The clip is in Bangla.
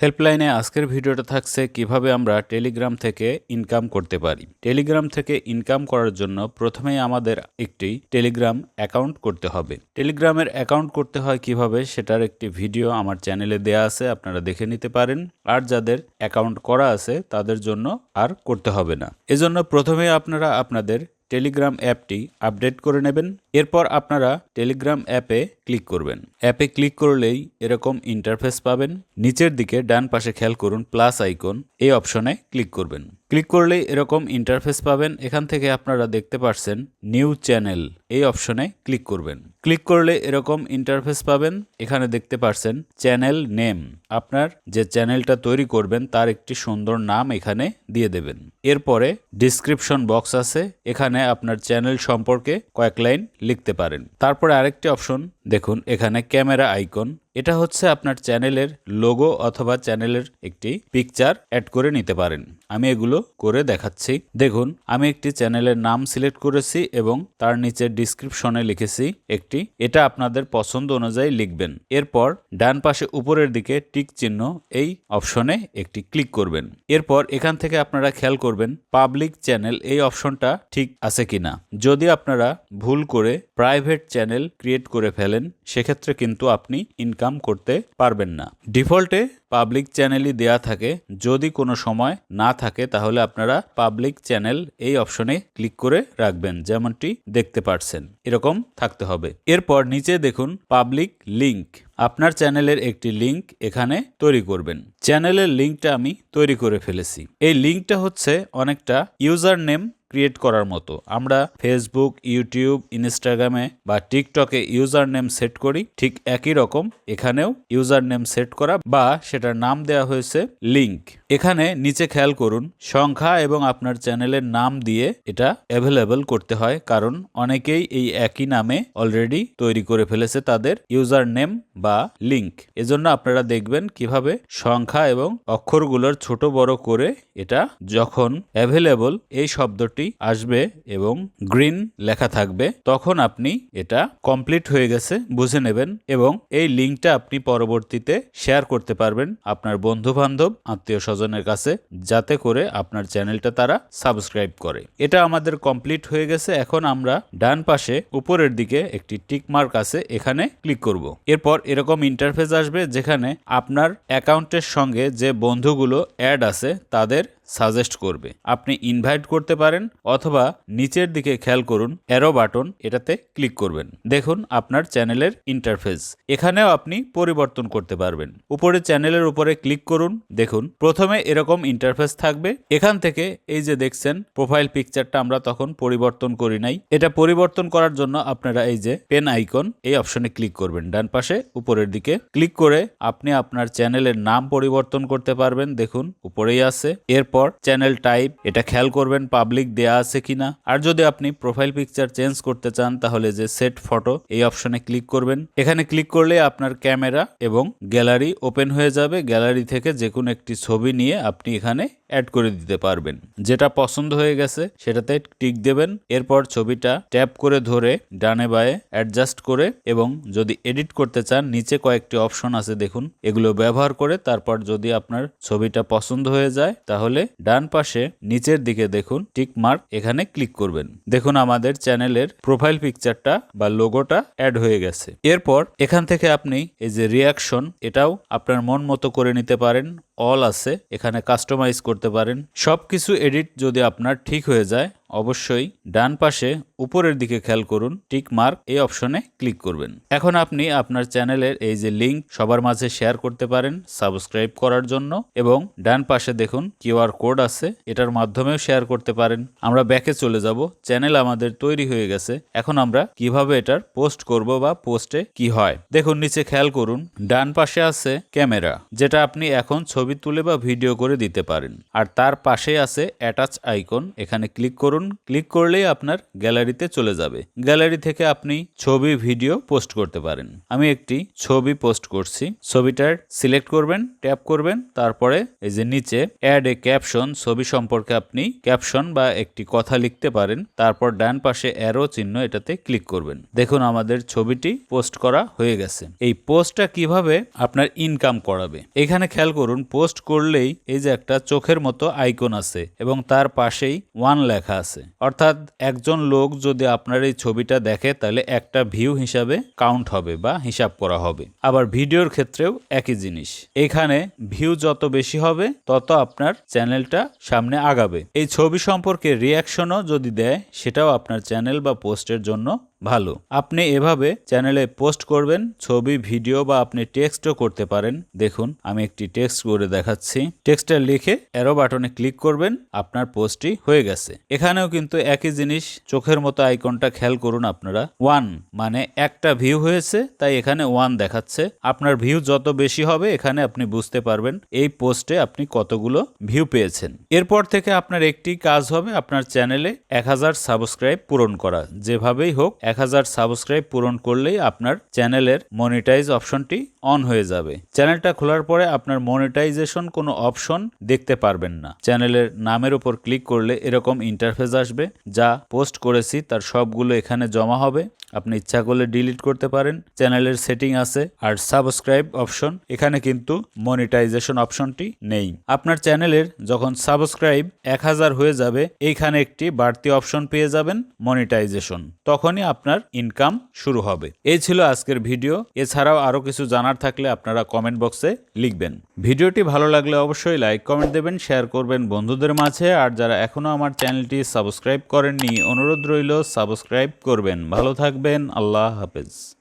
হেল্পলাইনে আজকের ভিডিওটা থাকছে কিভাবে আমরা টেলিগ্রাম থেকে ইনকাম করতে পারি। টেলিগ্রাম থেকে ইনকাম করার জন্য প্রথমেই আমাদের একটি টেলিগ্রাম অ্যাকাউন্ট করতে হবে। টেলিগ্রামের অ্যাকাউন্ট করতে হয় কিভাবে সেটার একটি ভিডিও আমার চ্যানেলে দেয়া আছে, আপনারা দেখে নিতে পারেন। আর যাদের অ্যাকাউন্ট করা আছে তাদের জন্য আর করতে হবে না। এজন্য প্রথমে আপনারা আপনাদের টেলিগ্রাম অ্যাপটি আপডেট করে নেবেন। এরপর আপনারা টেলিগ্রাম অ্যাপে ক্লিক করবেন। অ্যাপে ক্লিক করলেই এরকম ইন্টারফেস পাবেন। নিচের দিকে ডান পাশে খেয়াল করুন প্লাস আইকন, এই অপশনে ক্লিক করবেন। ক্লিক করলেই এরকম ইন্টারফেস পাবেন। এখান থেকে আপনারা দেখতে পাচ্ছেন নিউ চ্যানেল, এই অপশনে ক্লিক করবেন। ক্লিক করলে এরকম ইন্টারফেস পাবেন। এখানে দেখতে পাচ্ছেন চ্যানেল নেম, আপনার যে চ্যানেলটা তৈরি করবেন তার একটি সুন্দর নাম এখানে দিয়ে দেবেন। এরপরে ডিসক্রিপশন বক্স আছে, এখানে আপনার চ্যানেল সম্পর্কে কয়েক লাইন লিখতে পারেন। তারপরে আরেকটি অপশন দেখুন, এখানে ক্যামেরা আইকন, এটা হচ্ছে আপনার চ্যানেলের লোগো অথবা চ্যানেলের একটি পিকচার অ্যাড করে নিতে পারেন। আমি এগুলো করে দেখাচ্ছি। দেখুন, আমি একটি চ্যানেলের নাম সিলেক্ট করেছি এবং তার নিচে ডিসক্রিপশনে লিখেছি একটি, এটা আপনাদের পছন্দ অনুযায়ী লিখবেন। এরপর ডান পাশে উপরের দিকে টিক চিহ্ন, এই অপশনে একটি ক্লিক করবেন। এরপর এখান থেকে আপনারা খেয়াল করবেন পাবলিক চ্যানেল, এই অপশনটা ঠিক আছে কিনা। যদি আপনারা ভুল করে প্রাইভেট চ্যানেল ক্রিয়েট করে ফেলেন সেক্ষেত্রে কিন্তু আপনি ইনকাম করতে পারবেন না। ডিফল্টে পাবলিক চ্যানেলই দেয়া থাকে, যদি কোনো সময় না থাকে তাহলে আপনারা পাবলিক চ্যানেল এই অপশনে ক্লিক করে রাখবেন, যেমনটি দেখতে পাচ্ছেন এরকম থাকতে হবে। এরপর নিচে দেখুন পাবলিক লিংক, আপনার চ্যানেলের একটি লিংক এখানে তৈরি করবেন। চ্যানেলের লিংকটা আমি তৈরি করে ফেলেছি। এই লিংকটা হচ্ছে অনেকটা ইউজার নেম ক্রিয়েট করার মতো। আমরা ফেসবুক, ইউটিউব, ইনস্টাগ্রামে বা টিকটকে ইউজার নেম সেট করি, ঠিক একই রকম এখানেও ইউজার নেম সেট করা বা সেটার নাম দেওয়া হয়েছে লিংক। এখানে নিচে খেয়াল করুন সংখ্যা এবং আপনার চ্যানেলের নাম দিয়ে এটা অ্যাভেলেবল করতে হয়, কারণ অনেকেই এই একই নামে অলরেডি তৈরি করে ফেলেছে তাদের ইউজার নেম বা লিংক। এজন্য আপনারা দেখবেন কিভাবে সংখ্যা এবং অক্ষরগুলোর ছোট বড় করে এটা যখন অ্যাভেলেবল এই শব্দটি আসবে এবং গ্রিন লেখা থাকবে তখন আপনি এটা কমপ্লিট হয়ে গেছে বুঝে নেবেন এবং এই লিংকটা আপনি পরবর্তীতে শেয়ার করতে পারবেন আপনার বন্ধু বান্ধব, আত্মীয় স্বজনের কাছে, যাতে করে আপনার চ্যানেলটা তারা সাবস্ক্রাইব করে। এটা আমাদের কমপ্লিট হয়ে গেছে। এখন আমরা ডান পাশে উপরের দিকে একটি টিক মার্ক আছে, এখানে ক্লিক করব। এরপর এরকম ইন্টারফেস আসবে যেখানে আপনার অ্যাকাউন্টের সঙ্গে যে বন্ধুগুলো অ্যাড আছে তাদের সাজেস্ট করবে। আপনি ইনভাইট করতে পারেন অথবা নিচের দিকে খেয়াল করুন অ্যারো বাটন, এটাতে ক্লিক করবেন। দেখুন আপনার চ্যানেলের ইন্টারফেস, এখানেও আপনি পরিবর্তন করতে পারবেন। উপরে চ্যানেলের উপরে ক্লিক করুন, দেখুন প্রথমে এরকম ইন্টারফেস থাকবে। এখান থেকে এই যে দেখছেন প্রোফাইল পিকচারটা আমরা তখন পরিবর্তন করি নাই, এটা পরিবর্তন করার জন্য আপনারা এই যে পেন আইকন, এই অপশনে ক্লিক করবেন। ডান পাশে উপরের দিকে ক্লিক করে আপনি আপনার চ্যানেলের নাম পরিবর্তন করতে পারবেন, দেখুন উপরেই আছে। এরপর চ্যানেল টাইপ, এটা খেয়াল করবেন পাবলিক দেয়া আছে কিনা। আর যদি আপনি প্রোফাইল পিকচার চেঞ্জ করতে চান তাহলে যে সেট ফটো, এই অপশনে ক্লিক করবেন। এখানে ক্লিক করলে আপনার ক্যামেরা এবং গ্যালারি ওপেন হয়ে যাবে। গ্যালারি থেকে যে কোনো একটি ছবি নিয়ে আপনি এখানে অ্যাড করে দিতে পারবেন। যেটা পছন্দ হয়ে গেছে সেটাতে টিক দেবেন। এরপর ছবিটা ট্যাপ করে ধরে ডানে বায়ে অ্যাডজাস্ট করে, এবং যদি এডিট করতে চান নিচে কয়েকটি অপশন আছে দেখুন, এগুলো ব্যবহার করে তারপর যদি আপনার ছবিটা পছন্দ হয়ে যায় তাহলে ডান পাশে নিচের দিকে দেখুন টিক মার্ক, এখানে ক্লিক করবেন। দেখুন আমাদের চ্যানেলের প্রোফাইল পিকচারটা বা লোগোটা অ্যাড হয়ে গেছে। এরপর এখান থেকে আপনি এই যে রিয়াকশন, এটাও আপনার মন মতো করে নিতে পারেন। অল আছে, এখানে কাস্টমাইজ করতে পারেন। সবকিছু এডিট যদি আপনার ঠিক হয়ে যায় অবশ্যই ডান পাশে উপরের দিকে খেয়াল করুন টিক মার্ক, এই অপশনে ক্লিক করবেন। এখন আপনি আপনার চ্যানেলের এই যে লিংক সবার মাঝে শেয়ার করতে পারেন সাবস্ক্রাইব করার জন্য, এবং ডান পাশে দেখুন কিউআর কোড আছে, এটার মাধ্যমেও শেয়ার করতে পারেন। আমরা ব্যাকে চলে যাব। চ্যানেল আমাদের তৈরি হয়ে গেছে। এখন আমরা কিভাবে এটার পোস্ট করব বা পোস্টে কি হয় দেখুন। নিচে খেয়াল করুন ডান পাশে আছে ক্যামেরা, যেটা আপনি এখন ছবি তুলে বা ভিডিও করে দিতে পারেন। আর তার পাশে আছে অ্যাটাচ আইকন, এখানে ক্লিক করুন। করুন, ক্লিক করলেই আপনার গ্যালারিতে চলে যাবে। গ্যালারি থেকে আপনি ছবি ভিডিও পোস্ট করতে পারেন। আমি একটি ছবি পোস্ট করছি। ছবিটার সিলেক্ট করবেন, ট্যাপ করবেন, তারপরে এই যে নিচে অ্যাড এ ক্যাপশন, ছবি সম্পর্কে আপনি ক্যাপশন বা একটি কথা লিখতে পারেন। তারপর ডান পাশে অ্যারো চিহ্ন, এটাতে ক্লিক করবেন। দেখুন আমাদের ছবিটি পোস্ট করা হয়ে গেছে। এই পোস্টটা কিভাবে আপনার ইনকাম করাবে, এখানে খেয়াল করুন। পোস্ট করলেই এই যে একটা চোখের মতো আইকন আছে এবং তার পাশেই 1 লেখা আছে, অর্থাৎ একজন লোক যদি আপনার এই ছবিটা দেখে তাহলে একটা ভিউ হিসাবে কাউন্ট হবে বা হিসাব করা হবে। আবার ভিডিওর ক্ষেত্রেও একই জিনিস। এখানে ভিউ যত বেশি হবে তত আপনার চ্যানেলটা সামনে আগাবে। এই ছবি সম্পর্কে রিয়াকশনও যদি দেয় সেটাও আপনার চ্যানেল বা পোস্টের জন্য ভালো। আপনি এভাবে চ্যানেলে পোস্ট করবেন, ছবি ভিডিও বা আপনি টেক্সটও করতে পারেন। দেখুন আমি একটি টেক্সট করে দেখাচ্ছি। টেক্সটটা লিখে অ্যারো বাটনে ক্লিক করবেন, আপনার পোস্টটি হয়ে গেছে। এখানেও কিন্তু একই জিনিস, চোখের মতো আইকনটা খেয়াল করুন আপনারা। 1 মানে একটা ভিউ হয়েছে, তাই এখানে 1 দেখাচ্ছে। আপনার ভিউ যত বেশি হবে এখানে আপনি বুঝতে পারবেন এই পোস্টে আপনি কতগুলো ভিউ পেয়েছেন। এরপর থেকে আপনার একটি কাজ হবে আপনার চ্যানেলে 1000 সাবস্ক্রাইব পূরণ করা। যেভাবেই হোক 1000 সাবস্ক্রাইব পূরণ করলেই আপনার চ্যানেলের মনিটাইজ অপশনটি অন হয়ে যাবে। চ্যানেলটা খোলার পরে আপনার মনিটাইজেশন কোনো অপশন দেখতে পারবেন না। চ্যানেলের নামের উপর ক্লিক করলে এরকম ইন্টারফেস আসবে। যা পোস্ট করেছি তার সবগুলো এখানে জমা হবে। আপনি ইচ্ছা করলে ডিলিট করতে পারেন। চ্যানেলের সেটিং আছে আর সাবস্ক্রাইব অপশন, এখানে কিন্তু মনিটাইজেশন অপশনটি নেই। আপনার চ্যানেলের যখন সাবস্ক্রাইব 1000 হয়ে যাবে এইখানে একটি বাড়তি অপশন পেয়ে যাবেন, মনিটাইজেশন। তখনই আপনার ইনকাম শুরু হবে। এই ছিল আজকের ভিডিও। এছাড়াও আরো কিছু জানার থাকলে আপনারা কমেন্ট বক্সে লিখবেন। ভিডিওটি ভালো লাগলে অবশ্যই লাইক কমেন্ট দেবেন, শেয়ার করবেন বন্ধুদের মাঝে। আর যারা এখনো আমার চ্যানেলটি সাবস্ক্রাইব করেননি অনুরোধ রইল সাবস্ক্রাইব করবেন। ভালো থাকবেন। আল্লাহ হাফেজ।